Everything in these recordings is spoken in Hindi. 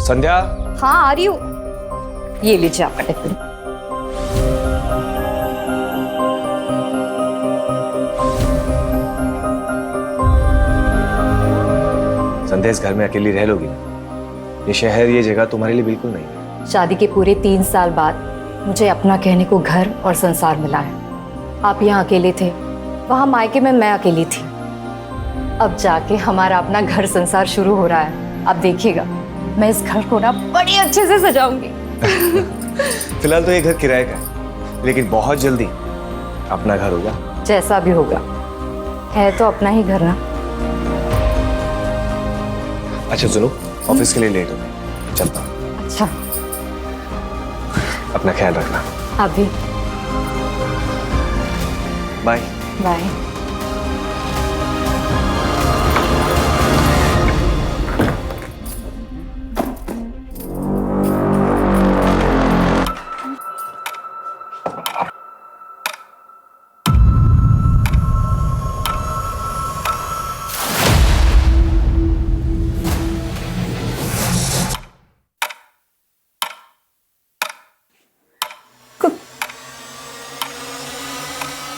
संध्या। हाँ आ रही हूँ। ये लीजिए आपका टिफिन। संध्या, इस घर में अकेली रह लोगी ना? ये शहर, ये जगह तुम्हारे लिए बिल्कुल नहीं है। शादी के पूरे 3 साल बाद मुझे अपना कहने को घर और संसार मिला है। आप यहाँ अकेले थे, वहाँ मायके में मैं अकेली थी। अब जाके हमारा अपना घर संसार शुरू हो रहा है। अब देखिएगा, मैं इस घर को ना बड़ी अच्छे से सजाऊंगी। फिलहाल तो ये घर किराए का है, लेकिन बहुत जल्दी अपना घर होगा। जैसा भी होगा, है तो अपना ही घर ना। अच्छा सुनो, ऑफिस के लिए लेट हो गई, चलता हूँ। अच्छा, अपना ख्याल रखना। आप भी। बाय। बाय।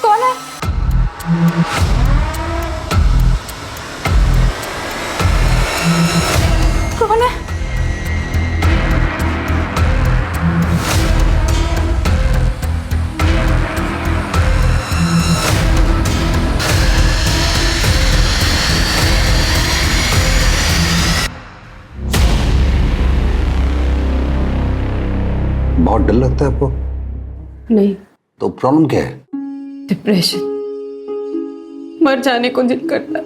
कौन है? कौन है? बहुत डर लगता है आपको? नहीं, तो प्रॉब्लम क्या है? डिप्रेशन। मर जाने को दिल करता।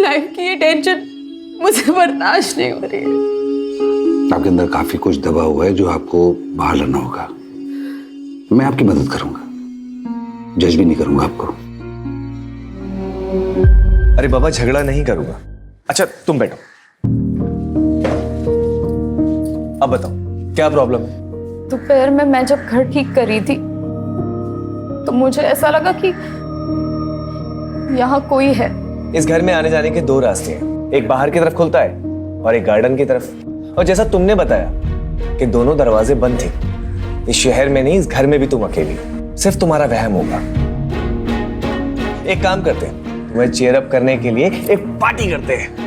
लाइफ की ये टेंशन मुझे बर्दाश्त नहीं हो रही है। आपके अंदर काफी कुछ दबा हुआ है जो आपको बाहर लाना होगा। मैं आपकी मदद करूंगा, जज भी नहीं करूंगा आपको। अरे बाबा, झगड़ा नहीं करूंगा। अच्छा तुम बैठो। अब बताओ क्या प्रॉब्लम है? दोपहर में मैं जब घर ठीक कर रही थी तो मुझे ऐसा लगा कि यहाँ कोई है। इस घर में आने जाने के 2 रास्ते हैं, एक बाहर की तरफ खुलता है और एक गार्डन की तरफ। और जैसा तुमने बताया कि दोनों दरवाजे बंद थे, इस शहर में नहीं, इस घर में भी तुम अकेली, सिर्फ तुम्हारा वहम होगा। एक काम करते हैं, तुम्हें चीयर अप करने के लिए एक पार्टी करते हैं।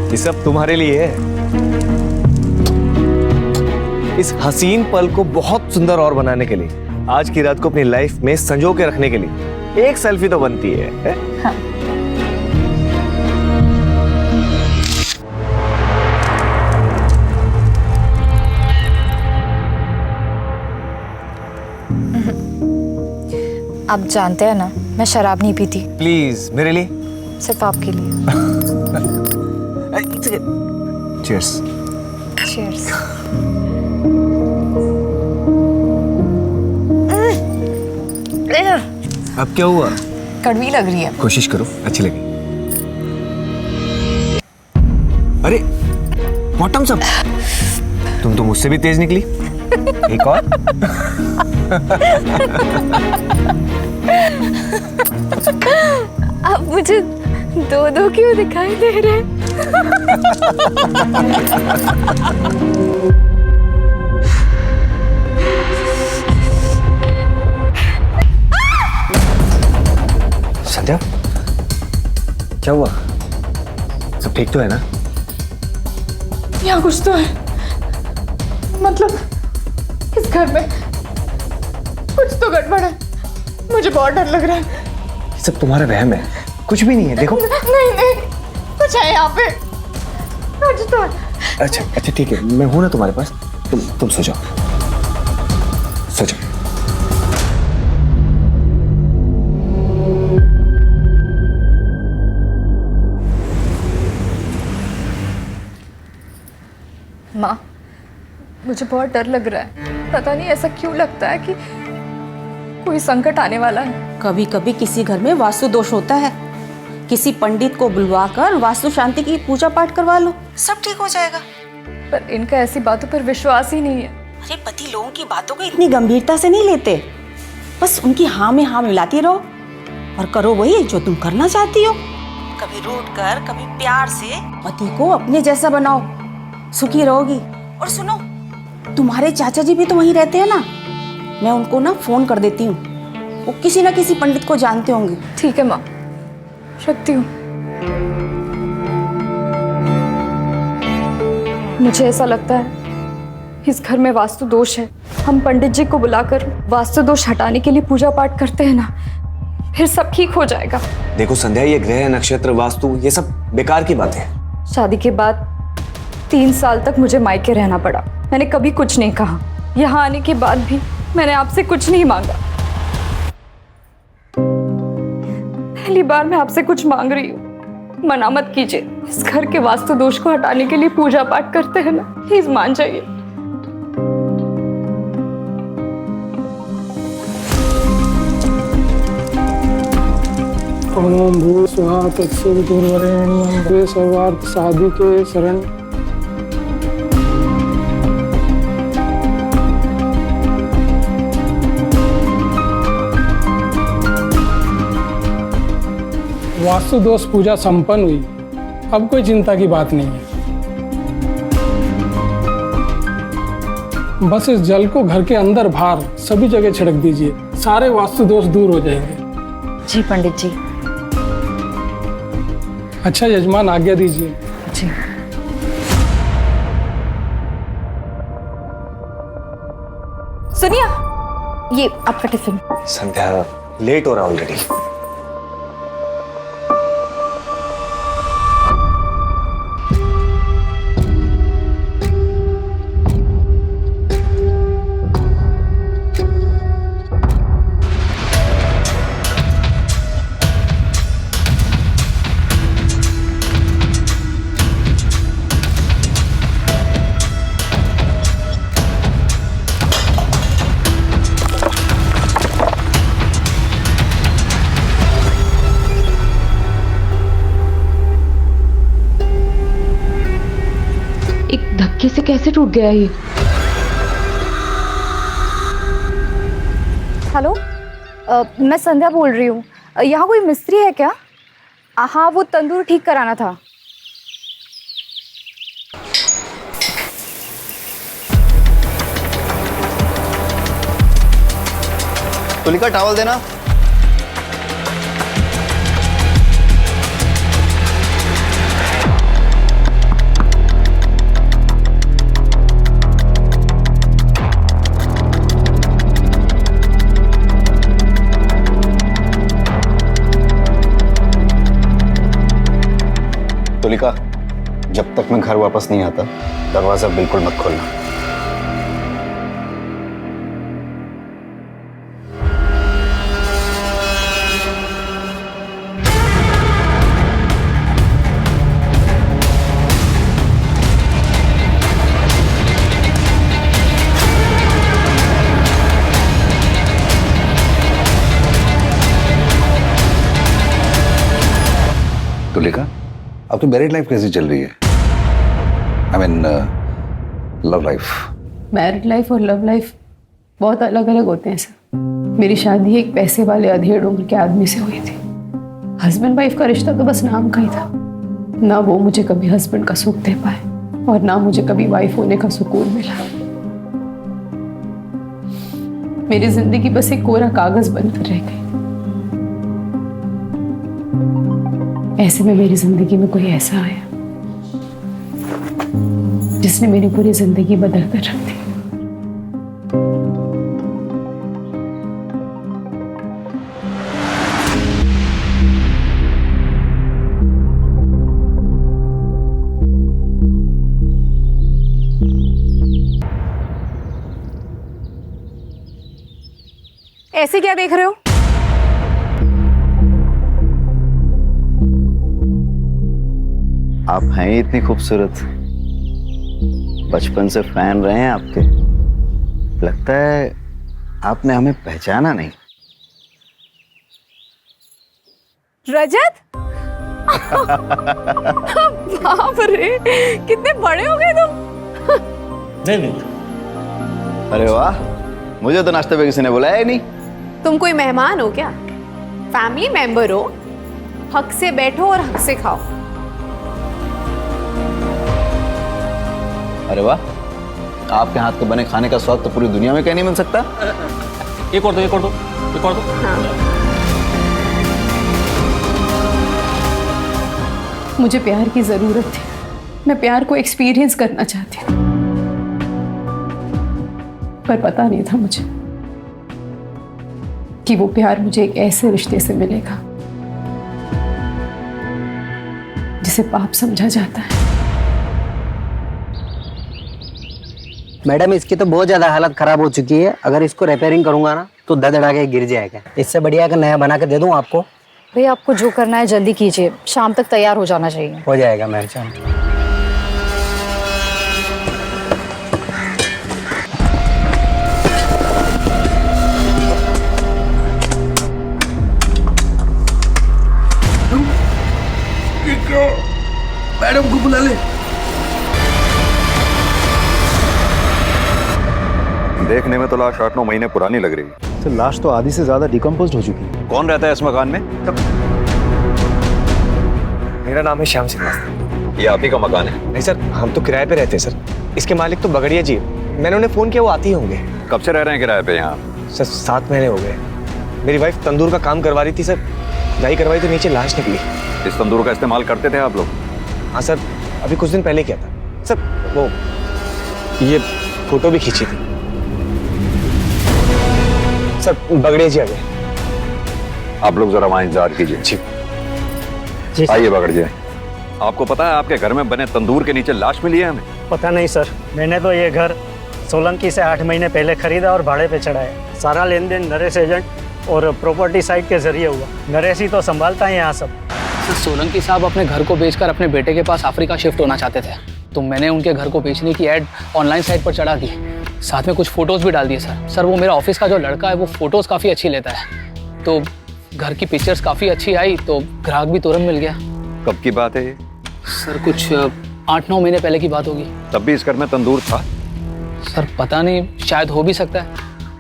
ये सब तुम्हारे लिए है। इस हसीन पल को बहुत सुंदर और बनाने के लिए, आज की रात को अपनी लाइफ में संजो के रखने के लिए एक सेल्फी तो बनती है? हाँ। आप जानते हैं ना, मैं शराब नहीं पीती। प्लीज मेरे लिए, सिर्फ आपके लिए। चीयर्स। चीयर्स। अब क्या हुआ? कड़वी लग रही है। कोशिश करो अच्छी लगे। अरे बॉटम सब, तुम तो मुझसे भी तेज निकली। एक और। अब मुझे 2-2 क्यों दिखाई दे रहे? संध्या, क्या हुआ? सब ठीक तो है ना? यहाँ कुछ तो है। मतलब इस घर में कुछ तो गड़बड़ है। मुझे बहुत डर लग रहा है। ये सब तुम्हारा वहम है, कुछ भी नहीं है। देखो नहीं नहीं, कुछ है यहाँ पे, कुछ तो है। अच्छा अच्छा ठीक है, मैं हूं ना तुम्हारे पास। तुम सो जाओ, सो जाओ। माँ, मुझे बहुत डर लग रहा है। पता नहीं ऐसा क्यों लगता है कि कोई संकट आने वाला है। कभी कभी किसी घर में वास्तु दोष होता है, किसी पंडित को बुलवाकर वास्तु शांति की पूजा पाठ करवा लो, सब ठीक हो जाएगा। पर इनका ऐसी बातों पर विश्वास ही नहीं है। अरे पति लोगों की बातों को इतनी गंभीरता से नहीं लेते, बस उनकी हाँ में हाँ मिलाती रहो, और करो वही जो तुम करना चाहती हो। कभी रूठ कर, कभी प्यार से पति को अपने जैसा बनाओ, सुखी रहोगी। और सुनो, तुम्हारे चाचा जी भी तो वहीं रहते हैं ना, मैं उनको ना फोन कर देती हूँ, वो किसी ना किसी पंडित को जानते होंगे। ठीक है माँ, रखती हूँ। मुझे ऐसा लगता है इस घर में वास्तु दोष है। हम पंडित जी को बुलाकर वास्तु दोष हटाने के लिए पूजा पाठ करते हैं ना, फिर सब ठीक हो जाएगा। देखो संध्या, ये ग्रह नक्षत्र वास्तु ये सब बेकार की बात है। शादी के बाद 3 साल तक मुझे मायके रहना पड़ा। मैंने कभी कुछ नहीं कहा। यहाँ आने के बाद भी मैंने आपसे कुछ नहीं मांगा। पहली बार मैं आपसे कुछ मांग रही हूँ, मना मत कीजिए। इस घर के वास्तु दोष को हटाने के लिए पूजा पाठ करते हैं ना, प्लीज मान जाइए। ओम भू स्वाहा तत्सवितुर्वरेण्यं भवे सर्वार्थ साधिके शरण। वास्तु दोष पूजा संपन्न हुई, अब कोई चिंता की बात नहीं है। बस इस जल को घर के अंदर बाहर सभी जगह छिड़क दीजिए, सारे वास्तु दोष दूर हो जाएंगे। जी पंडित जी। अच्छा यजमान, आज्ञा दीजिए। जी। सुनिए, ये आपका टिफिन। संध्या, लेट हो रहा ऑलरेडी। धक्के से कैसे टूट गया ये? हेलो, मैं संध्या बोल रही हूँ। यहाँ कोई मिस्त्री है क्या? हाँ, वो तंदूर ठीक कराना था। तुलिका, टॉवल देना। तुलिका, जब तक मैं घर वापस नहीं आता दरवाजा बिल्कुल मत खोलना। तुलिका, आपकी मैरिड लाइफ कैसी चल रही है? I mean love life. Married life और लव लाइफ बहुत अलग अलग होते हैं सर। मेरी शादी एक पैसे वाले अधेड़ उम्र के आदमी से हुई थी। हस्बैंड वाइफ का रिश्ता तो बस नाम का ही था। ना वो मुझे कभी हस्बैंड का सुख दे पाए और ना मुझे कभी वाइफ होने का सुकून मिला। मेरी जिंदगी बस एक कोरा कागज बनकर रह गई। ऐसे में मेरी जिंदगी में कोई ऐसा आया जिसने मेरी पूरी जिंदगी बदल कर रख दी। ऐसे क्या देख रहे हो? आप हैं ही इतनी खूबसूरत, बचपन से फैन रहे हैं आपके। लगता है आपने हमें पहचाना नहीं। रजत, बाप रे, कितने बड़े हो गए तुम। नहीं। अरे वाह, मुझे तो नाश्ते पे किसी ने बुलाया ही नहीं। तुम कोई मेहमान हो क्या? फैमिली मेंबर हो, हक से बैठो और हक से खाओ। अरे वाह, आपके हाथ के बने खाने का स्वाद तो पूरी दुनिया में कहीं नहीं मिल सकता। एक और दो, एक और दो, एक और दो। मुझे प्यार की ज़रूरत थी। मैं प्यार को एक्सपीरियंस करना चाहती थी, पर पता नहीं था मुझे कि वो प्यार मुझे एक ऐसे रिश्ते से मिलेगा जिसे पाप समझा जाता है। मैडम, इसकी तो बहुत ज्यादा हालत खराब हो चुकी है। अगर इसको रिपेयरिंग करूंगा ना तो धड़धड़ा के गिर जाएगा। इससे बढ़िया का नया बना के दे दूं आपको। भैया आपको जो करना है जल्दी कीजिए, शाम तक तैयार हो जाना चाहिए। हो जाएगा मेरे जान। मैडम को बुला ले। देखने में तो लाश 8-9 महीने पुरानी लग रही है। तो लाश तो आधी से ज्यादा डिकम्पोज हो चुकी है। कौन रहता है इस मकान में? मेरा नाम है श्याम श्रीवास्तव। ये आप ही का मकान है? नहीं सर, हम तो किराए पे रहते हैं सर। इसके मालिक तो बगड़िया जी है। मैंने उन्हें फोन किया, वो आते ही होंगे। कब से रह रहे हैं किराए पे यहाँ? सर 7 महीने हो गए। मेरी वाइफ तंदूर का काम करवा रही थी सर, धुलाई करवाई तो नीचे लाश निकली। इस तंदूर का इस्तेमाल करते थे आप लोग? हाँ सर, अभी कुछ दिन पहले किया था सर। वो ये फोटो भी खींची थी सर। बगड़िया जी आ गए। आप लोग जरा वहाँ इंतजार कीजिए। जी आइए बगड़ जी। आपको पता है आपके घर में बने तंदूर के नीचे लाश मिली है हमें? पता नहीं सर, मैंने तो ये घर सोलंकी से 8 महीने पहले खरीदा और भाड़े पे चढ़ाया। सारा लेन देन नरेश एजेंट और प्रॉपर्टी साइट के जरिए हुआ। नरेश ही तो संभालता है यहाँ सब। सोलंकी साहब अपने घर को बेचकर अपने बेटे के पास अफ्रीका शिफ्ट होना चाहते थे, तो मैंने उनके घर को बेचने की ऐड ऑनलाइन साइट पर चढ़ा दी। साथ में कुछ फोटोज भी डाल दिए सर। वो मेरा ऑफिस का जो लड़का है वो फोटोज काफ़ी अच्छी लेता है, तो घर की पिक्चर्स काफ़ी अच्छी आई तो ग्राहक भी तुरंत मिल गया। कब की बात है ये? सर कुछ 8-9 महीने पहले की बात होगी। तब भी इस घर में तंदूर था? सर पता नहीं, शायद हो भी सकता है।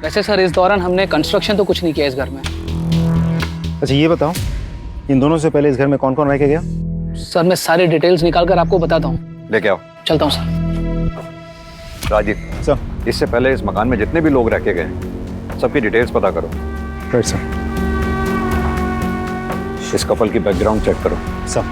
वैसे सर इस दौरान हमने कंस्ट्रक्शन तो कुछ नहीं किया इस घर में। अच्छा ये बताओ, इन दोनों से पहले इस घर में कौन कौन रह के गया? सर मैं सारी डिटेल्स निकाल कर आपको बताता हूँ। लेके आओ। चलता हूँ सर। राजीव सर, इससे पहले इस मकान में जितने भी लोग रह के गए सबकी डिटेल्स पता करो। Right sir. इस कपल की बैकग्राउंड चेक करो। सर।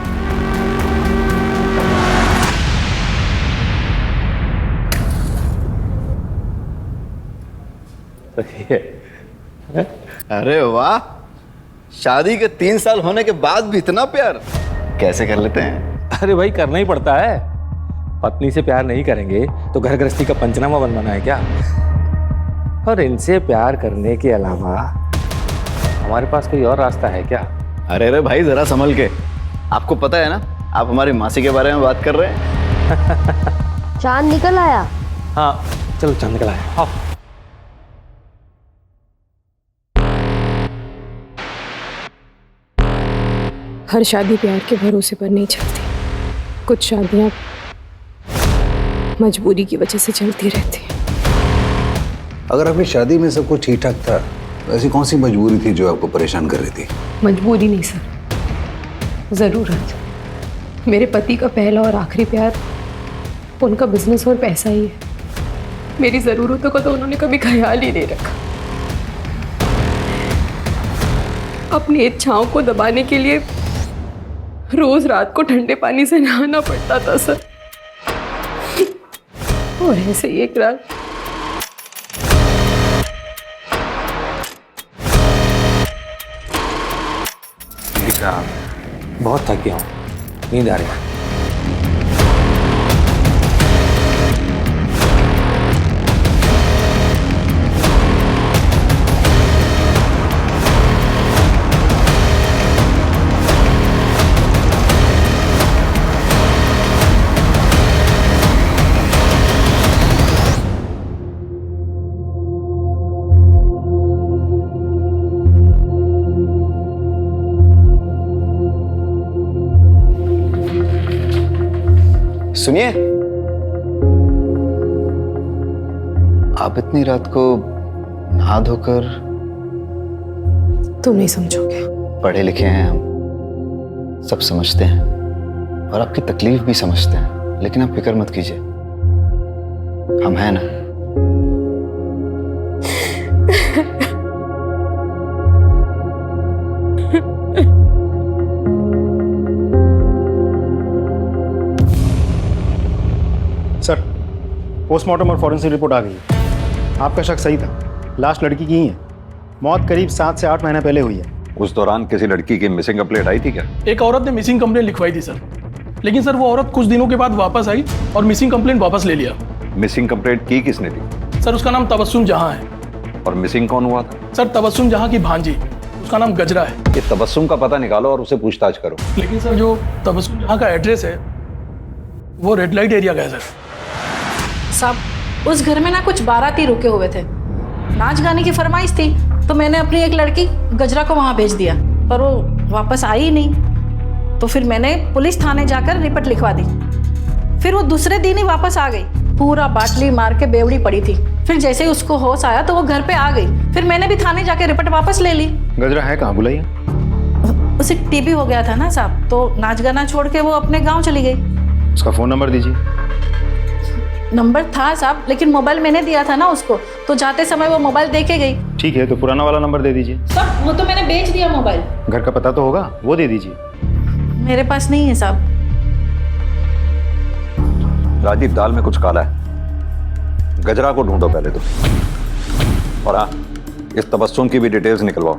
अरे वाह, शादी के 3 साल होने के बाद भी इतना प्यार कैसे कर लेते हैं? अरे भाई करना ही पड़ता है। पत्नी से प्यार नहीं करेंगे तो घर गृहस्थी का पंचनामा बनवाना है क्या? और इनसे प्यार करने के अलावा हमारे पास कोई और रास्ता है क्या? अरे भाई जरा संभल के। आपको पता है ना, आप हमारी मासी के बारे में बात कर रहे हैं। चांद निकल आया। हाँ चलो, चांद निकल आया। आओ। हर शादी प्यार के भरोसे पर नहीं चलती। कुछ शादियां मजबूरी की वजह से चलती रहती हैं। अगर आपकी शादी में सब कुछ ठीक ठाक था, तो ऐसी कौन सी मजबूरी थी जो आपको परेशान कर रही थी? मजबूरी नहीं सर, ज़रूरत। मेरे पति का पहला और आखिरी प्यार उनका बिजनेस और पैसा ही है। मेरी ज़रूरतों का तो उन्होंने कभी ख्याल ही नहीं रखा। अपनी इच्छाओं को दबाने के लिए रोज रात को ठंडे पानी से नहाना पड़ता था सर। और ऐसे ही एक रात बहुत थक गया हूँ, नींद आ रही है। सुनिए, आप इतनी रात को नहा धोकर? तुम नहीं समझोगे। पढ़े लिखे हैं हम, सब समझते हैं और आपकी तकलीफ भी समझते हैं, लेकिन आप फिक्र मत कीजिए, हम हैं ना। सर, पोस्टमार्टम और फॉरेंसिक रिपोर्ट आ गई है। आपका शक सही था, लाश लड़की की ही है। मौत करीब 7 से 8 महीने पहले हुई है। उस दौरान किसी लड़की की मिसिंग कंप्लेंट आई थी क्या? एक औरत ने मिसिंग कंप्लेंट लिखवाई थी सर, लेकिन सर वो औरत कुछ दिनों के बाद वापस आई और मिसिंग कंप्लेंट वापस ले लिया। मिसिंग कंप्लेंट की किसने थी? सर उसका नाम तबस्सुम जहां है। और मिसिंग कौन हुआ था? सर तबस्सुम जहां की भांजी, उसका नाम गजरा है। ये तबस्सुम का पता निकालो और उसे पूछताछ करो। लेकिन सर जो तबस्सुम जहां का एड्रेस है वो रेड लाइट एरिया का है सर। साहब उस घर में ना कुछ बाराती रुके हुए थे, नाच गाने की फरमाइश थी, तो मैंने अपनी एक लड़की गजरा को वहाँ भेज दिया, पर वो वापस आई ही नहीं। तो फिर मैंने पुलिस थाने जाकर रिपोर्ट लिखवा दी। फिर वो दूसरे दिन ही वापस आ गई, पूरा बाटली मार के बेवड़ी पड़ी थी। फिर जैसे ही उसको होश आया तो वो घर पे आ गई। फिर मैंने भी थाने जाकर रिपोर्ट वापस ले ली। गजरा है कहाँ, बुलाइए। उसे टीबी हो गया था ना साहब, तो नाच गाना छोड़ के वो अपने गाँव चली गई। उसका फ़ोन नंबर दीजिए। नंबर था साहब, लेकिन मोबाइल मैंने दिया था ना उसको, तो जाते समय वो मोबाइल दे के गई। ठीक है, तो पुराना वाला नंबर दे दीजिए। साहब वो तो मैंने बेच दिया मोबाइल। घर का पता तो होगा, वो दे दीजिए। मेरे पास नहीं है साहब। राजीव, दाल में कुछ काला है। गजरा को ढूंढो पहले तो। और हाँ, इस तबस्सुम की भी डिटेल्स निकलवाओ।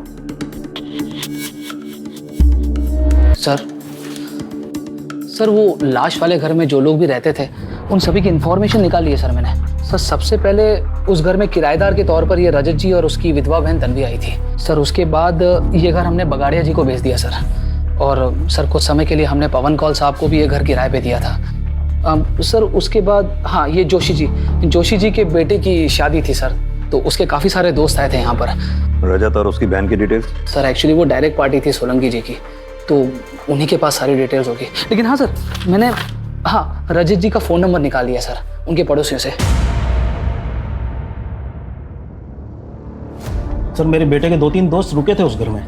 सर वो लाश वाले घर में जो लोग भी रहते थे उन सभी की इंफॉर्मेशन निकाल ली है सर मैंने। सर सबसे पहले उस घर में किराएदार के तौर पर ये रजत जी और उसकी विधवा बहन तन्वी आई थी सर। उसके बाद ये घर हमने बगाड़िया जी को बेच दिया सर। और सर कुछ समय के लिए हमने पवन कौल साहब को भी ये घर किराए पे दिया था। सर उसके बाद हाँ, ये जोशी जी के बेटे की शादी थी सर, तो उसके काफ़ी सारे दोस्त आए थे यहाँ पर। रजत और उसकी बहन की डिटेल्स? सर एक्चुअली वो डायरेक्ट पार्टी थी सोलंकी जी की, तो उन्हीं के पास सारी डिटेल्स होगी। लेकिन हाँ सर, मैंने हाँ रजत जी का फ़ोन नंबर निकाल लिया सर उनके पड़ोसियों से। सर मेरे बेटे के 2-3 दोस्त रुके थे उस घर में।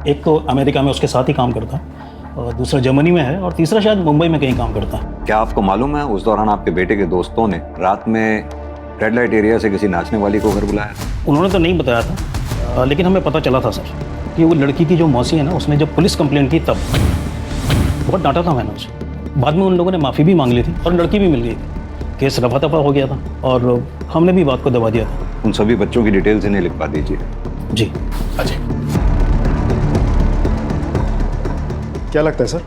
एक तो अमेरिका में उसके साथ ही काम करता, और दूसरा जर्मनी में है, और तीसरा शायद मुंबई में कहीं काम करता है। क्या आपको मालूम है उस दौरान आपके बेटे के दोस्तों ने रात में रेड लाइट एरिया से किसी नाचने वाली को घर बुलाया? उन्होंने तो नहीं बताया था, लेकिन हमें पता चला था सर कि वो लड़की की जो मौसी है ना, उसने जब पुलिस कंप्लेंट की तब बहुत डांटा था मैंने उसे। बाद में उन लोगों ने माफ़ी भी मांग ली थी और लड़की भी मिल गई थी। केस रफा दफा हो गया था और हमने भी बात को दबा दिया था। उन सभी बच्चों की डिटेल्स इन्हें लिखवा दीजिए। जी। अजय, क्या लगता है सर,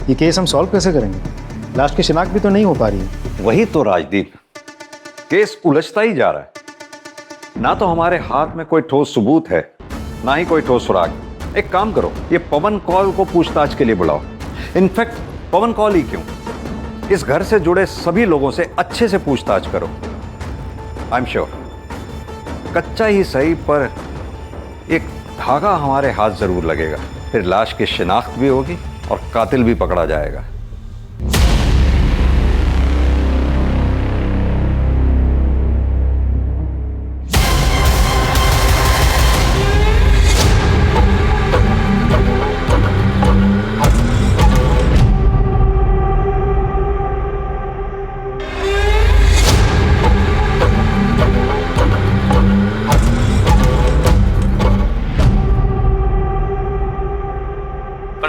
ये केस हम सॉल्व कैसे करेंगे? लाश की शिनाख्त भी तो नहीं हो पा रही है। वही तो राजदीप, केस उलझता ही जा रहा है। ना तो हमारे हाथ में कोई ठोस सबूत है, ना ही कोई ठोस सुराग। एक काम करो, ये पवन कौल को पूछताछ के लिए बुलाओ। इनफैक्ट पवन कौल ही क्यों, इस घर से जुड़े सभी लोगों से अच्छे से पूछताछ करो। आई एम श्योर, कच्चा ही सही पर एक धागा हमारे हाथ जरूर लगेगा। फिर लाश की शिनाख्त भी होगी और कातिल भी पकड़ा जाएगा।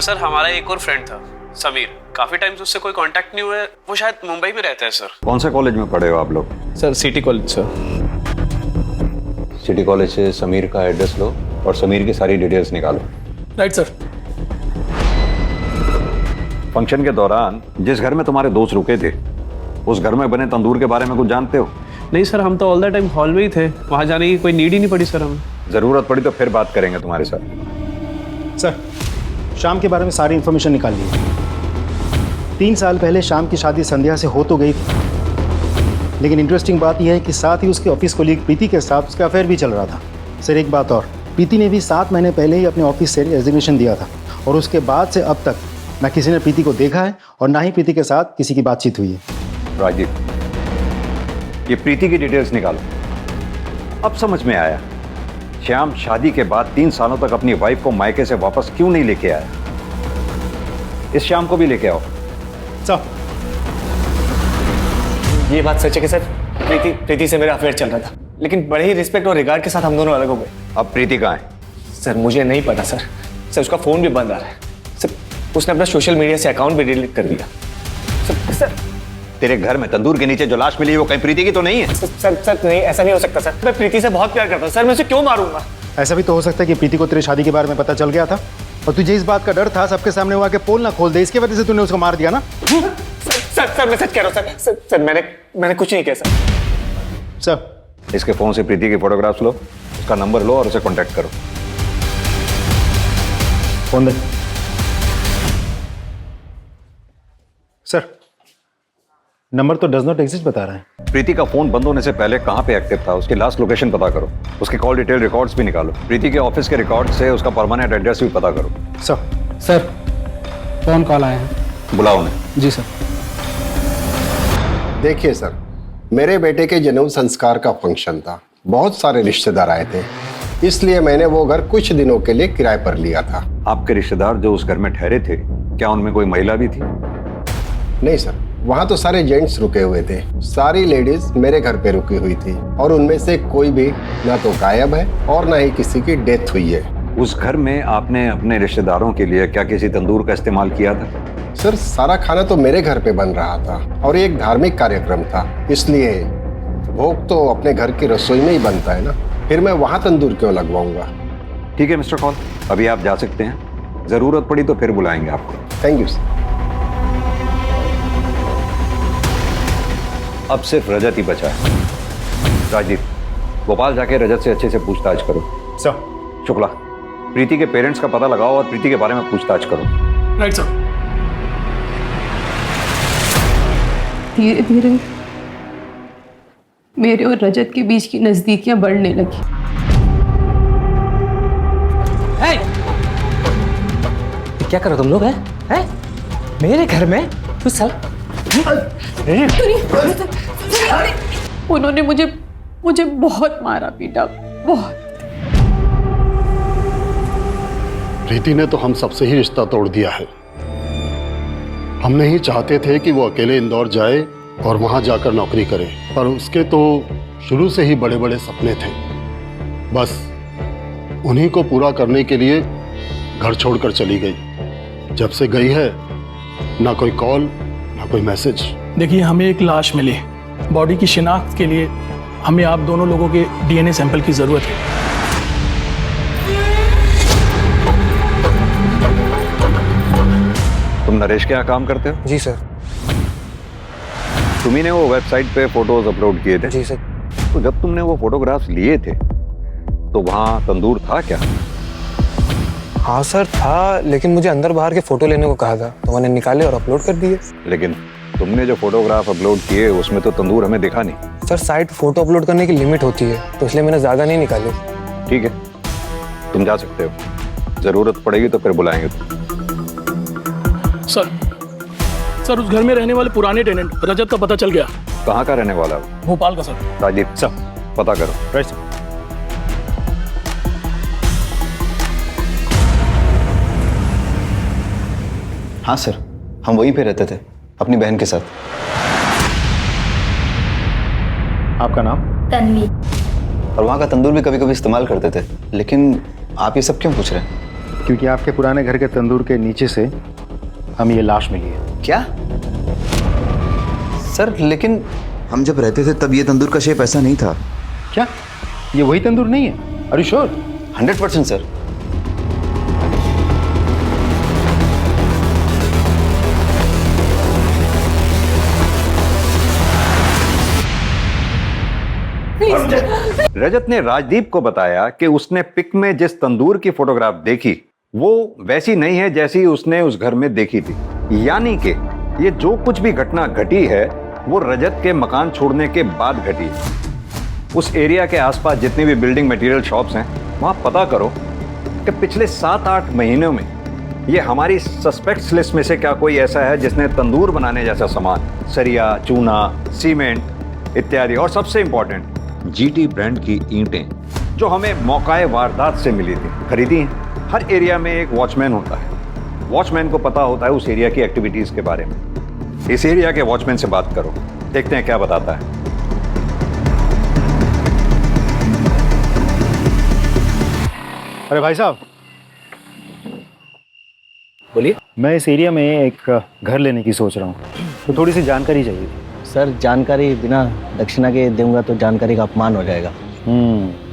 सर हमारा एक और फ्रेंड था समीर, काफी टाइम से उससे कोई कांटेक्ट नहीं हुआ है। वो शायद मुंबई में रहता है सर। कौन से कॉलेज में पढ़े हो आप लोग? Sir city college sir. City college से समीर का एड्रेस लो और समीर की सारी डिटेल्स निकालो। Right sir. फंक्शन के दौरान जिस घर में तुम्हारे दोस्त रुके थे, उस घर में बने तंदूर के बारे में कुछ जानते हो? नहीं सर, हम तो ऑल द टाइम हॉल में ही थे, वहां जाने की कोई नीड ही नहीं पड़ी सर हमें। जरूरत पड़ी तो फिर बात करेंगे तुम्हारे साथ। सर शाम के बारे में सारी इन्फॉर्मेशन निकाल ली। 3 साल पहले शाम की शादी संध्या से हो तो गई थी, लेकिन इंटरेस्टिंग बात यह है कि साथ ही उसके ऑफिस कोलीग प्रीति के साथ उसका अफेयर भी चल रहा था। सर एक बात और, प्रीति ने भी 7 महीने पहले ही अपने ऑफिस से रेजिग्नेशन दिया था, और उसके बाद से अब तक ना किसी ने प्रीति को देखा है और ना ही प्रीति के साथ किसी की बातचीत हुई है। राजीव, ये प्रीति की डिटेल्स निकालो। अब समझ में आया, श्याम शादी के बाद 3 सालों तक अपनी वाइफ को मायके से वापस क्यों नहीं लेके आया? इस श्याम को भी लेके आओ। सर, ये बात सच है कि सर प्रीति से मेरा अफेयर चल रहा था, लेकिन बड़े ही रिस्पेक्ट और रिगार्ड के साथ हम दोनों अलग हो गए। अब प्रीति कहाँ है? सर मुझे नहीं पता सर। सर उसका फोन भी बंद आ रहा है सर। उसने अपना सोशल मीडिया से अकाउंट भी डिलीट कर दिया। सर तेरे घर में तंदूर के नीचे जो लाश मिली वो कहीं प्रीति की तो नहीं है? सर नहीं, ऐसा नहीं हो सकता सर। मैं प्रीति से बहुत प्यार करता हूँ सर, मैं उसे क्यों मारूंगा? ऐसा भी तो हो सकता है कि प्रीति को तेरी शादी के बारे में पता चल गया था और तुझे इस बात का डर था सबके सामने वो आके पोल ना खोल दे, इसकी वजह से तूने उसको मार दिया ना? सर मैं सच कह रहा हूँ सर। मैंने कुछ नहीं किया सर। सर, इसके फोन से प्रीति की फोटोग्राफ्स लो, उसका नंबर लो और उसे कांटेक्ट करो। फोन दे। सर, नंबर तो डज नॉट एग्जिस्ट बता रहा है। प्रीति का फोन बंद होने से पहले कहां पे एक्टिव था, उसकी लास्ट लोकेशन पता करो, उसके कॉल डिटेल रिकॉर्ड्स भी निकालो, प्रीति के ऑफिस के रिकॉर्ड से उसका परमानेंट एड्रेस भी पता करो। सर फोन कॉल आए हैं। बुलाओ उन्हें। जी सर। देखिए सर, मेरे बेटे के जन्म संस्कार का फंक्शन था, बहुत सारे रिश्तेदार आए थे, इसलिए मैंने वो घर कुछ दिनों के लिए किराए पर लिया था। आपके रिश्तेदार जो उस घर में ठहरे थे, क्या उनमें कोई महिला भी थी? नहीं सर, वहाँ तो सारे जेंट्स रुके हुए थे, सारी लेडीज मेरे घर पे रुकी हुई थी और उनमें से कोई भी ना तो गायब है और ना ही किसी की डेथ हुई है। उस घर में आपने अपने रिश्तेदारों के लिए क्या किसी तंदूर का इस्तेमाल किया था? सर, सारा खाना तो मेरे घर पे बन रहा था और ये एक धार्मिक कार्यक्रम था, इसलिए भोग तो अपने घर की रसोई में ही बनता है ना, फिर मैं वहाँ तंदूर क्यों लगवाऊंगा। ठीक है मिस्टर कॉल, अभी आप जा सकते हैं, जरूरत पड़ी तो फिर बुलाएंगे आपको। Thank you sir. अब सिर्फ रजत ही बचा है। राजदीप, भोपाल जाके रजत से अच्छे से पूछताछ करो। सर। शुक्ला, प्रीति के पेरेंट्स का पता लगाओ और प्रीति के बारे में पूछताछ करो। Right sir. धीरे धीरे मेरे और रजत के बीच की नजदीकियां बढ़ने लगी। क्या करो तुम लोग? हैं? मेरे घर में तू साल उन्होंने मुझे बहुत मारा पीटा, बहुत। प्रीति ने तो हम सबसे ही रिश्ता तोड़ दिया है। हम नहीं चाहते थे कि वो अकेले इंदौर जाए और वहां जाकर नौकरी करे, पर उसके तो शुरू से ही बड़े बड़े सपने थे। बस उन्हीं को पूरा करने के लिए घर छोड़कर चली गई। जब से गई है ना कोई कॉल ना कोई मैसेज। देखिए, हमें एक लाश मिली, बॉडी की शिनाख्त के लिए हमें आप दोनों लोगों के डीएनए सैंपल की जरूरत है। तुम नरेश के यहाँ काम करते हो? जी सर। तुम्ही ने वो वेबसाइट पे फोटोज अपलोड किए थे? जी सर। तो जब तुमने वो फोटोग्राफ्स लिए थे तो वहाँ तंदूर था क्या? हाँ सर था, लेकिन मुझे अंदर बाहर के फोटो लेने को कहा था तो मैंने निकाले और अपलोड कर दिए। लेकिन तुमने जो फोटोग्राफ अपलोड किए उसमें तो तंदूर हमें दिखा नहीं। सर साइट फोटो अपलोड करने की लिमिट होती है, तो इसलिए मैंने ज्यादा नहीं निकाले। ठीक है, तुम जा सकते हो, जरूरत पड़ेगी तो फिर बुलाएंगे। सर उस घर में रहने वाले पुराने टेनेंट रजत का पता चल गया। कहाँ का रहने वाला है? भोपाल का सर। राजीव सर, पता करो। Right sir. हाँ सर, हम वहीं पे रहते थे अपनी बहन के साथ। आपका नाम? तन्वी। और वहाँ का तंदूर भी कभी कभी इस्तेमाल करते थे। लेकिन आप ये सब क्यों पूछ रहे हैं? क्योंकि आपके पुराने घर के तंदूर के नीचे से हमें ये लाश मिली है। क्या सर? लेकिन हम जब रहते थे तब ये तंदूर का शेप ऐसा नहीं था। क्या ये वही तंदूर नहीं है? Are you sure? 100% sir. Rajat ने राजदीप को बताया कि उसने पिक में जिस तंदूर की फोटोग्राफ देखी वो वैसी नहीं है जैसी उसने उस घर में देखी थी। यानी कि ये जो कुछ भी घटना घटी है वो रजत के मकान छोड़ने के बाद घटी है। उस एरिया के आसपास जितनी भी बिल्डिंग मटेरियल शॉप्स हैं वहां पता करो कि पिछले 7-8 महीनों में ये हमारी सस्पेक्ट्स लिस्ट में से क्या कोई ऐसा है जिसने तंदूर बनाने जैसा सामान, सरिया, चूना, सीमेंट इत्यादि, और सबसे इंपॉर्टेंट GT ब्रांड की ईंटें जो हमें मौकाए वारदात से मिली थी, खरीदी हैं। हर एरिया में एक वॉचमैन होता है। वॉचमैन को पता होता है उस एरिया की एक्टिविटीज के बारे में। इस एरिया के वॉचमैन से बात करो, देखते हैं क्या बताता है। अरे भाई साहब, बोलिए। मैं इस एरिया में एक घर लेने की सोच रहा हूँ, तो थोड़ी सी जानकारी चाहिए। सर जानकारी बिना दक्षिणा के दूंगा तो जानकारी का अपमान हो जाएगा।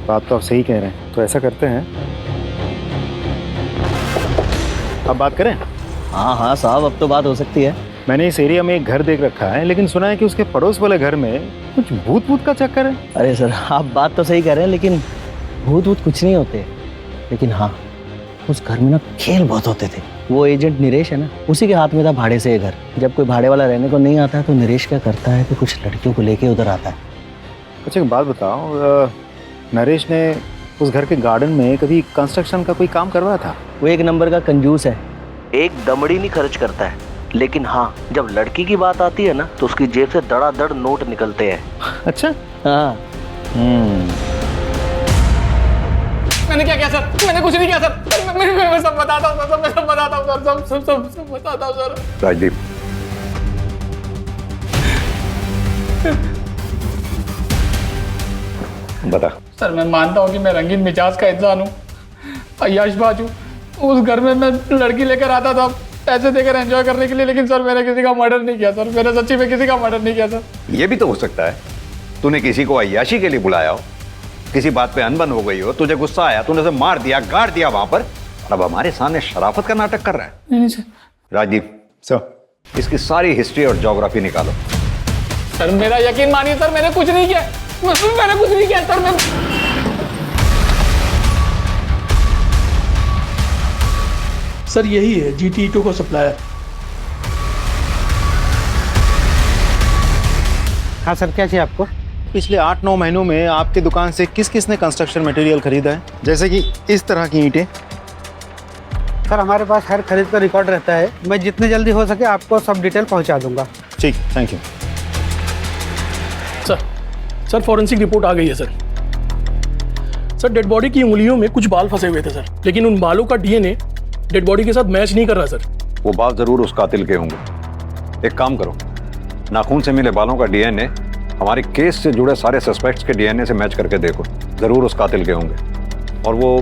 बात तो आप सही कह रहे हैं। तो ऐसा करते हैं, अब बात करें? हाँ हाँ साहब, अब तो बात हो सकती है। मैंने इस एरिया में एक घर देख रखा है, लेकिन सुना है कि उसके पड़ोस वाले घर में कुछ भूत भूत का चक्कर है। अरे सर, आप बात तो सही कह रहे हैं, लेकिन भूत भूत कुछ नहीं होते। लेकिन हाँ, उस घर में ना खेल बहुत होते थे। वो एजेंट नरेश है ना, उसी के हाथ में था भाड़े से ये घर। जब कोई भाड़े वाला रहने को नहीं आता है तो नरेश क्या करता है कि कुछ लड़कियों को लेके उधर आता है। अच्छा एक बात बताओ, नरेश ने उस घर के गार्डन में कभी कंस्ट्रक्शन का कोई काम करवाया था? वो एक नंबर का कंजूस है, एक दमड़ी नहीं खर्च करता है। लेकिन हाँ, जब लड़की की बात आती है ना तो उसकी जेब से धड़ाधड़ नोट निकलते हैं। अच्छा। हाँ। मैंने क्या किया सर? मैंने कुछ नहीं किया सर। मैं सब बताता हूँ सर, मैं सब बताता हूँ सर, सब बताता हूँ सर। राजदीप, बता। सर मैं मानता हूँ कि मैं रंगीन मिजाज का इंसान हूँ, अय्याशबाज हूँ। उस घर में मैं लड़की लेकर आता था पैसे देकर एंजॉय करने के लिए, लेकिन सर मैंने किसी का मर्डर नहीं किया सर। मैंने सच्ची में किसी का मर्डर नहीं किया सर। ये भी तो हो सकता है तूने किसी को अय्याशी के लिए बुलाया हो, किसी बात पे अनबन हो गई हो, तुझे गुस्सा आया, तूने उसे मार दिया, गाड़ दिया वहां पर, और अब हमारे सामने शराफत का नाटक कर रहा है। नहीं सर। राजदीप सर, इसकी सारी हिस्ट्री और ज्योग्राफी निकालो। सर मेरा यकीन मानिए सर, मैंने कुछ नहीं किया। मैंने कुछ नहीं किया सर। मैं सर यही है GT2 को सप्लायर। हाँ सर, क्या चाहिए आपको? पिछले 8-9 महीनों में आपकी दुकान से किस किस ने कंस्ट्रक्शन मटेरियल खरीदा है, जैसे कि इस तरह की ईंटें? सर हमारे पास हर खरीद का रिकॉर्ड रहता है। मैं जितने जल्दी हो सके आपको सब डिटेल पहुंचा दूंगा। ठीक, thank you. Sir forensic report आ गई है सर। सर डेड बॉडी की उंगलियों में कुछ बाल फंसे हुए थे सर, लेकिन उन बालों का DNA डेड बॉडी के साथ मैच नहीं कर रहा सर। वो बाल जरूर उस कातिल के होंगे। एक काम करो, नाखून से मिले बालों का DNA हमारे केस से जुड़े सारे सस्पेक्ट्स के DNA से मैच करके देखो, जरूर उस कातिल के होंगे। और वो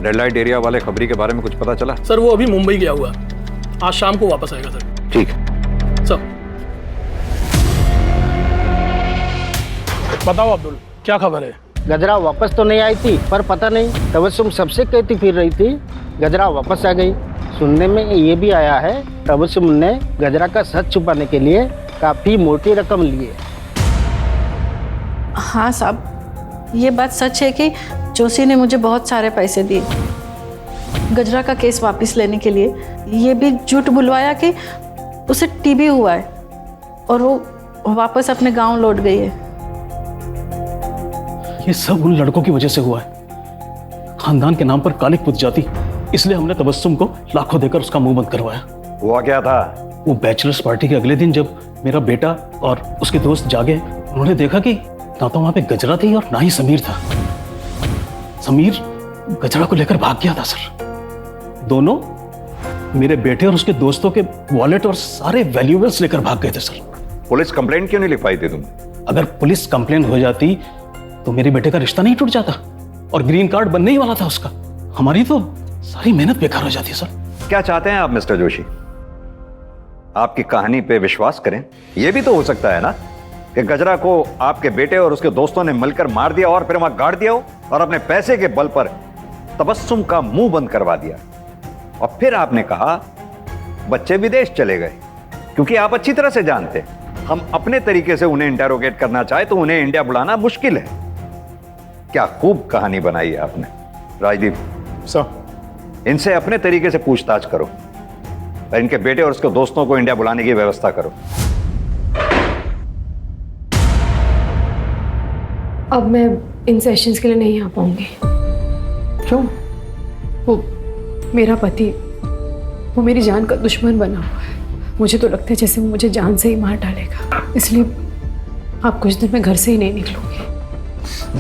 रेड लाइट एरिया वाले खबरी के बारे में कुछ पता चला? सर वो अभी मुंबई गया हुआ, आज शाम को वापस आएगा सर। ठीक सर। बताओ अब्दुल, क्या खबर है? गजरा वापस तो नहीं आई थी, पर पता नहीं तबस्सुम सबसे कहती फिर रही थी गजरा वापस आ गई। सुनने में ये भी आया है तबस्सुम ने गजरा का सच छुपाने के लिए काफी मोटी रकम ली है। हाँ साहब, ये बात सच है कि जोशी ने मुझे बहुत सारे पैसे दिए गजरा का केस वापस लेने के लिए। ये भी झूठ बुलवाया कि उसे TB हुआ है और वो वापस अपने गांव लौट गई है। ये सब उन लड़कों की वजह से हुआ है। खानदान के नाम पर कालिक पुत जाती, इसलिए हमने तबस्सुम को लाखों देकर उसका मुंह बंद करवाया। हुआ क्या था? वो बैचलर्स पार्टी के अगले दिन जब मेरा बेटा और उसके दोस्त जागे, उन्होंने देखा कि ना तो वहां पे गजरा थी और ना ही समीर था। समीर गजरा को लेकर भाग गया था सर। दोनों मेरे बेटे और उसके दोस्तों के वॉलेट और सारे वैल्यूएबल्स लेकर भाग गए थे सर। पुलिस कंप्लेंट क्यों नहीं लिख पाई थी तुम? अगर पुलिस कंप्लेंट हो जाती तो मेरे बेटे का रिश्ता नहीं टूट जाता और ग्रीन कार्ड बनने ही वाला था उसका। हमारी तो सारी मेहनत बेकार हो जाती है सर। क्या चाहते हैं आप मिस्टर जोशी? आपकी कहानी पे विश्वास करें? यह भी तो हो सकता है ना कि गजरा को आपके बेटे और उसके दोस्तों ने मिलकर मार दिया और फिर वहां गाड़ दिया हो और अपने पैसे के बल पर तबस्सुम का मुंह बंद करवा दिया, और फिर आपने कहा बच्चे विदेश चले गए। क्योंकि आप अच्छी तरह से जानते हम अपने तरीके से उन्हें इंटेरोगेट करना चाहे तो उन्हें इंडिया बुलाना मुश्किल है। क्या खूब कहानी बनाई है आपने। राजदीप सर, इनसे अपने तरीके से पूछताछ करो और इनके बेटे और उसके दोस्तों को इंडिया बुलाने की व्यवस्था करो। अब मैं इन सेशंस के लिए नहीं आ पाऊंगी। क्यों? वो मेरा पति, वो मेरी जान का दुश्मन बना हुआ है। मुझे तो लगता है जैसे वो मुझे जान से ही मार डालेगा। इसलिए आप कुछ दिन में घर से ही नहीं निकलूंगी।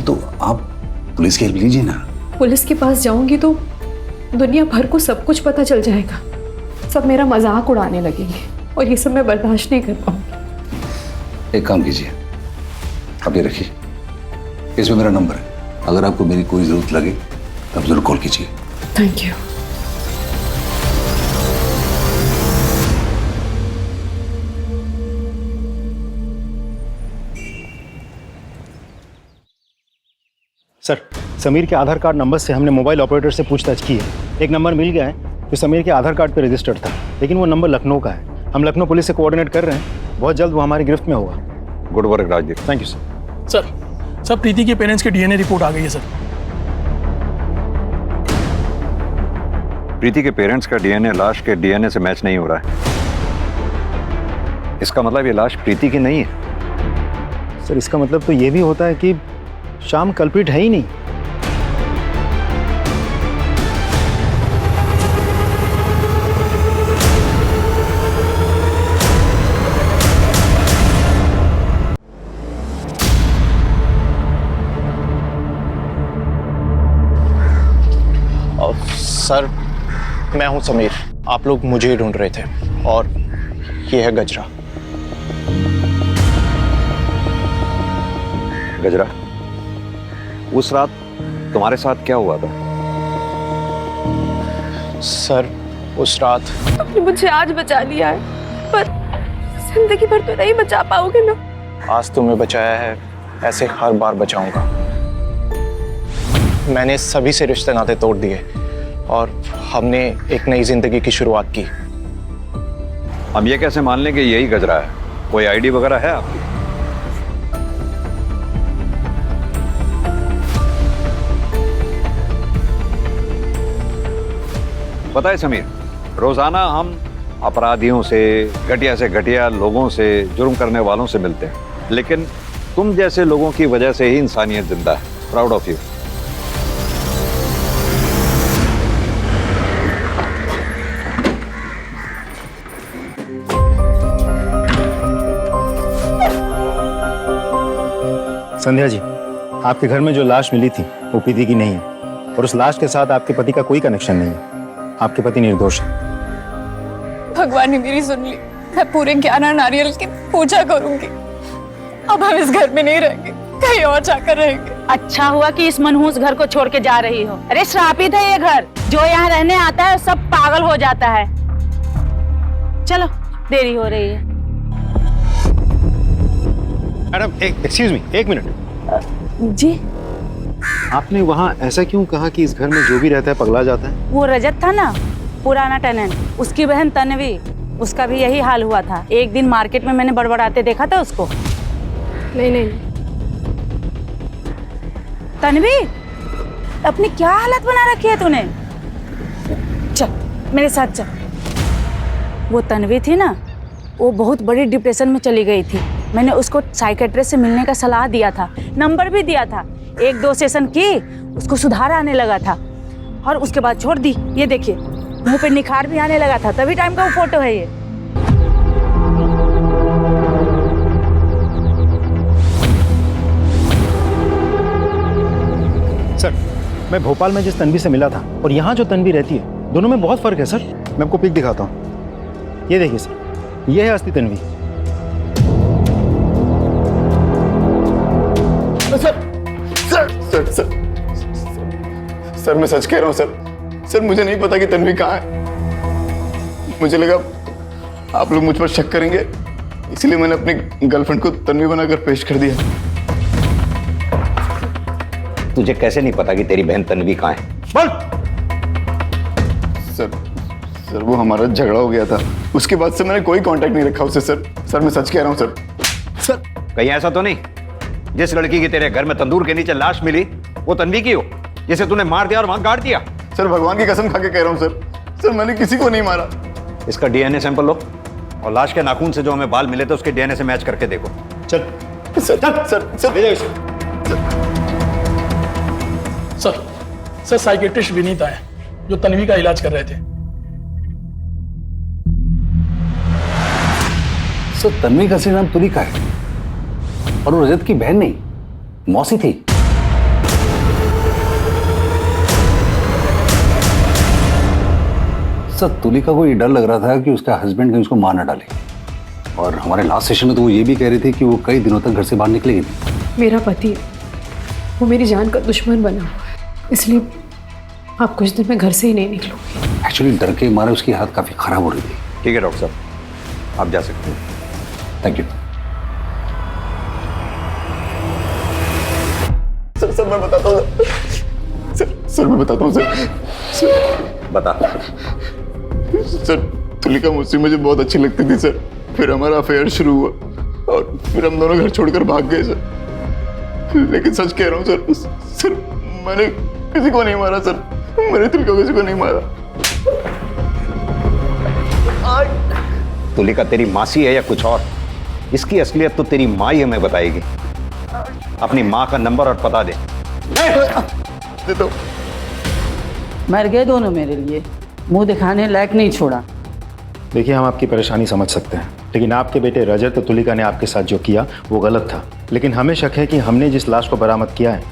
तो पुलिस की हेल्प लीजिए ना। पुलिस के पास जाऊंगी तो दुनिया भर को सब कुछ पता चल जाएगा। सब मेरा मजाक उड़ाने लगेंगे और ये सब मैं बर्दाश्त नहीं कर पाऊंगी। एक काम कीजिए, आप ये रखिए, इसमें मेरा नंबर है, अगर आपको मेरी कोई जरूरत लगे तब जरूर कॉल कीजिए। Thank you. सर, समीर के आधार कार्ड नंबर से हमने मोबाइल ऑपरेटर से पूछताछ की है। एक नंबर मिल गया है जो समीर के आधार कार्ड पर रजिस्टर्ड था, लेकिन वो नंबर लखनऊ का है। हम लखनऊ पुलिस से कोऑर्डिनेट कर रहे हैं, बहुत जल्द वो हमारी गिरफ्त में होगा। Good work Rajdeep. Thank you sir. Sir Preeti के पेरेंट्स की डीएनए रिपोर्ट आ गई है सर। प्रीति के पेरेंट्स का डीएनए लाश के डीएनए से मैच नहीं हो रहा है। इसका मतलब ये लाश प्रीति की नहीं है। सर, इसका मतलब तो ये भी होता है कि श्याम कल्प्रिट है ही नहीं। सर, मैं हूं समीर। आप लोग मुझे ही ढूंढ रहे थे और ये है गजरा। गजरा, उस रात तुम्हारे साथ क्या हुआ था? सर, उस रात तुमने मुझे आज बचा लिया है, पर जिंदगी भर तो नहीं बचा पाओगे ना। आज तुम्हें बचाया है, ऐसे हर बार बचाऊंगा। मैंने सभी से रिश्ते नाते तोड़ दिए और हमने एक नई जिंदगी की शुरुआत की। हम ये कैसे मान लें कि यही गजरा है? कोई आईडी वगैरह है आपकी? पता है समीर, रोजाना हम अपराधियों से घटिया लोगों से, जुर्म करने वालों से मिलते हैं, लेकिन तुम जैसे लोगों की वजह से ही इंसानियत जिंदा है। Proud of you. Sandhya ji, आपके घर में जो लाश मिली थी वो प्रीति की नहीं है, और उस लाश के साथ आपके पति का कोई कनेक्शन नहीं है। आपके पति निर्दोष है। भगवान ने मेरी सुन ली। मैं पूरे 11 नारियल की पूजा करूंगी। अब हम इस घर में नहीं रहेंगे, कहीं और जाकर रहेंगे। अच्छा हुआ कि इस मनहूस घर को छोड़ के जा रही हो। अरे श्रापित है ये घर, जो यहाँ रहने आता है सब पागल हो जाता है। चलो, देरी हो रही है। मैडम, एक्सक्यूज मी, एक मिनट। जी, आपने वहाँ ऐसा क्यों कहा कि इस घर में जो भी रहता है पगला जाता है? वो रजत था ना, पुराना टेनेंट, उसकी बहन तन्वी, उसका भी यही हाल हुआ था। एक दिन मार्केट में मैंने बड़बड़ाते देखा था उसको। नहीं, तन्वी, अपनी क्या हालत बना रखी है तूने? चल मेरे साथ चल। वो तन्वी थी ना, वो बहुत बड़ी डिप्रेशन में चली गई थी। मैंने उसको साइकेट्रिस्ट से मिलने का सलाह दिया था, नंबर भी दिया था। 1-2 सेशन की, उसको सुधार आने लगा था और उसके बाद छोड़ दी। ये देखिए, मुंह पे निखार भी आने लगा था। तभी टाइम का वो फोटो है ये। सर, मैं भोपाल में जिस तन्वी से मिला था और यहाँ जो तन्वी रहती है, दोनों में बहुत फर्क है सर। मैं आपको पिक दिखाता हूँ। ये देखिए सर, ये है असली तन्वी। सर मैं सच कह रहा हूँ सर, मुझे नहीं पता कि तन्वी कहाँ है। मुझे लगा आप लोग मुझ पर शक करेंगे, इसलिए मैंने अपनी गर्लफ्रेंड को तन्वी बनाकर पेश कर दिया। तुझे कैसे नहीं पता कि तेरी बहन तन्वी कहाँ है? बोल। सर वो हमारा झगड़ा हो गया था, उसके बाद से मैंने कोई कांटेक्ट नहीं रखा उससे सर मैं सच कह रहा हूँ सर। कहीं ऐसा तो नहीं जिस लड़की की तेरे घर में तंदूर के नीचे लाश मिली वो तन्वी की हो, जिसे तूने मार दिया और वहां गाड़ दिया? सर भगवान की कसम खा के कह रहा हूँ सर, मैंने किसी को नहीं मारा। इसका डीएनए सैंपल लो और लाश के नाखून से जो हमें बाल मिले थे उसके डीएनए से मैच करके देखो। सर साइकेट्रिस्ट विनीत आए जो तन्वी का इलाज कर रहे थे। सर, तन्वी का असली नाम तुलिका है और वो रजत की बहन नहीं, मौसी थी। सर तुलिका को ये डर लग रहा था कि उसका हस्बैंड कहीं उसको मार न डाले, और हमारे लास्ट सेशन में तो वो ये भी कह रही थी कि वो कई दिनों तक घर से बाहर निकलेगी थी। मेरा पति वो मेरी जान का दुश्मन बना हुआ है, इसलिए आप कुछ दिन में घर से ही नहीं निकलूंगी। एक्चुअली डर के मारे उसकी हालत काफ़ी ख़राब हो रही थी। ठीक है डॉक्टर साहब, आप जा सकते हैं। Thank you. सर मैं बताता हूँ सर मैं बताता हूँ सर। बता। सर तुलिका मुझे बहुत अच्छी लगती थी सर। फिर हमारा अफेयर शुरू हुआ और फिर हम दोनों घर छोड़कर भाग गए सर। लेकिन सच कह रहा हूँ सर मैंने किसी को नहीं मारा सर। मैंने तुलिका किसी को नहीं मारा। तुलिका तेरी मासी है या कुछ और? इसकी असलियत तो तेरी माँ ही हमें बताएगी। अपनी माँ का नंबर और पता दे। दे दो। मर गए दोनों मेरे लिए, मुंह दिखाने लायक नहीं छोड़ा। देखिए हम आपकी परेशानी समझ सकते हैं, लेकिन आपके बेटे रजत और तुलिका ने आपके साथ जो किया वो गलत था। लेकिन हमें शक है कि हमने जिस लाश को बरामद किया है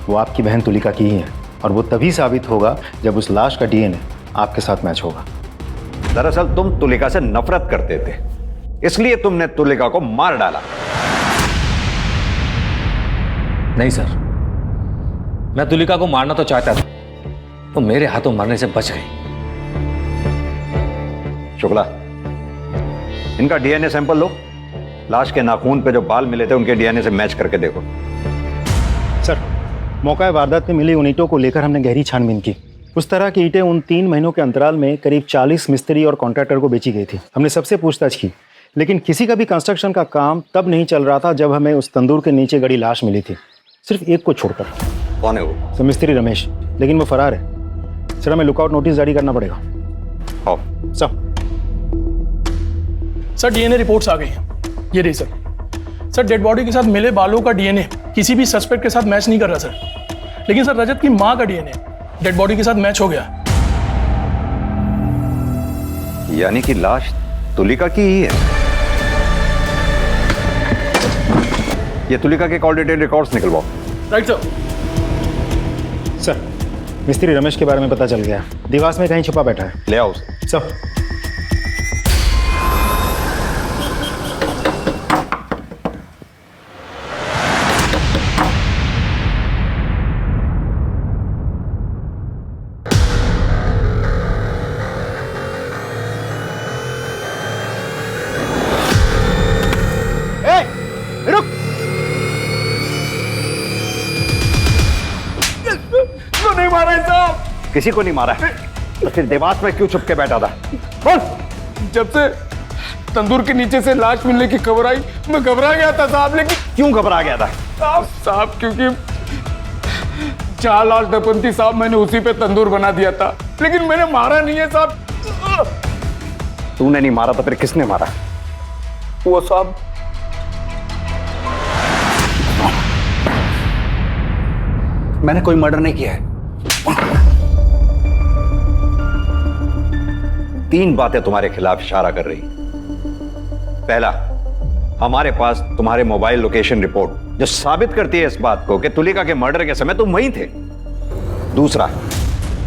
वो आपकी बहन तुलिका की ही है, और वो तभी साबित होगा जब उस लाश का डीएनए आपके साथ मैच होगा। दरअसल तुम तुलिका से नफरत करते थे, इसलिए तुमने तुलिका को मार डाला। नहीं सर, मैं तुलिका को मारना तो चाहता था, तो मेरे हाथों मरने से बच गई। शुक्ला, इनका डीएनए सैंपल लो। लाश के नाखून पे जो बाल मिले थे उनके डीएनए से मैच करके देखो। सर मौका वारदात में मिली उन ईंटों को लेकर हमने गहरी छानबीन की। उस तरह की ईंटें उन 3 महीनों के अंतराल में करीब 40 मिस्त्री और कॉन्ट्रैक्टर को बेची गई थी। हमने सबसे पूछताछ की, लेकिन किसी का भी कंस्ट्रक्शन का काम तब नहीं चल रहा था जब हमें उस तंदूर के नीचे गड़ी लाश मिली थी, सिर्फ एक को छोड़कर। कौन है वो? सर मिस्त्री रमेश, लेकिन वो फरार है। सर हमें लुकआउट नोटिस जारी करना पड़ेगा। आओ। सर डीएनए रिपोर्ट्स आ गई हैं, ये रही सर। सर डेड बॉडी के साथ मिले बालों का डीएनए किसी भी सस्पेक्ट के साथ मैच नहीं कर रहा सर, लेकिन सर रजत की मां का डीएनए डेड बॉडी के साथ मैच हो गया। यानी कि लाश तुलिका की ही है। ये तुलिका के कॉल डिटेल रिकॉर्ड्स निकलवाओ। Right sir. सर मिस्त्री रमेश के बारे में पता चल गया, दीवार में कहीं छुपा बैठा है। ले आओ उसे। सर नहीं मारा है साहब। किसी को नहीं मारा है, तो फिर देवास में क्यों छुप के बैठा था? बोल। जब से तंदूर के नीचे से लाश मिलने की खबर आई मैं घबरा गया था साहब। लेकिन क्यों घबरा गया था? साहब क्योंकि 4 लाश दफन थी साहब, मैंने उसी पे तंदूर बना दिया था, लेकिन मैंने मारा नहीं है साहब। तूने नहीं मारा तो फिर किसने मारा? वो साहब मैंने कोई मर्डर नहीं किया है। 3 बातें तुम्हारे खिलाफ इशारा कर रही। पहला, हमारे पास तुम्हारे मोबाइल लोकेशन रिपोर्ट जो साबित करती है इस बात को कि तुलिका के मर्डर के समय तुम वहीं थे। दूसरा,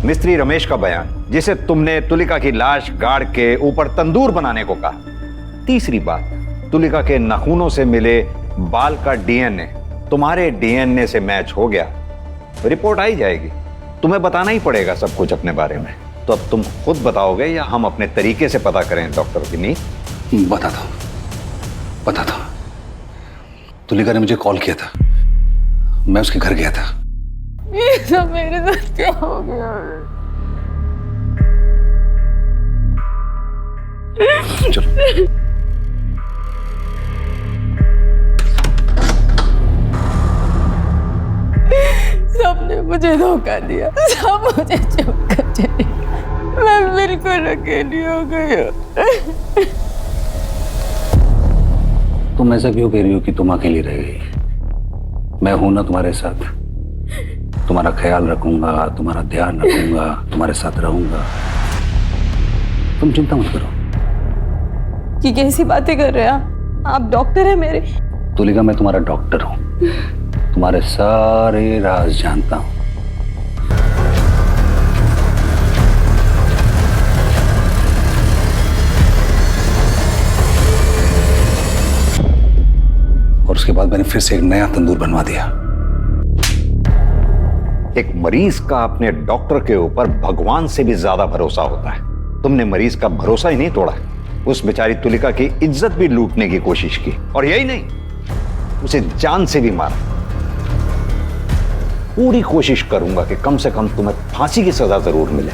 मिस्त्री रमेश का बयान जिसे तुमने तुलिका की लाश गाड़ के ऊपर तंदूर बनाने को कहा। तीसरी बात, तुलिका के नाखूनों से मिले बाल का डीएनए तुम्हारे डीएनए से मैच हो गया। रिपोर्ट आई जाएगी, तुम्हें बताना ही पड़ेगा सब कुछ अपने बारे में। तो अब तुम खुद बताओगे या हम अपने तरीके से पता करें डॉक्टर विनी? बताता हूं। तुलिका ने मुझे कॉल किया था, मैं उसके घर गया था। ये सब मेरे साथ क्या हो गया? चलो। सबने मुझे धोखा दिया, सब मुझे चुप कर चले, मैं बिल्कुल अकेली हो गई। तुम ऐसा क्यों कह रही हो कि तुम अकेली रह गई? मैं हूं ना तुम्हारे साथ, तुम्हारा ख्याल रखूंगा, तुम्हारा ध्यान रखूंगा, तुम्हारे साथ रहूंगा। तुम चिंता मत करो। कि कैसी बातें कर रहे हैं आप डॉक्टर हैं मेरे। तुलिका मैं तुम्हारा डॉक्टर हूं, तुम्हारे सारे राज जानता हूं। और उसके बाद मैंने फिर से एक नया तंदूर बनवा दिया। एक मरीज का अपने डॉक्टर के ऊपर भगवान से भी ज्यादा भरोसा होता है। तुमने मरीज का भरोसा ही नहीं तोड़ा, उस बेचारी तुलिका की इज्जत भी लूटने की कोशिश की, और यही नहीं, उसे जान से भी मारा। पूरी कोशिश करूंगा कि कम से कम तुम्हें फांसी की सजा जरूर मिले।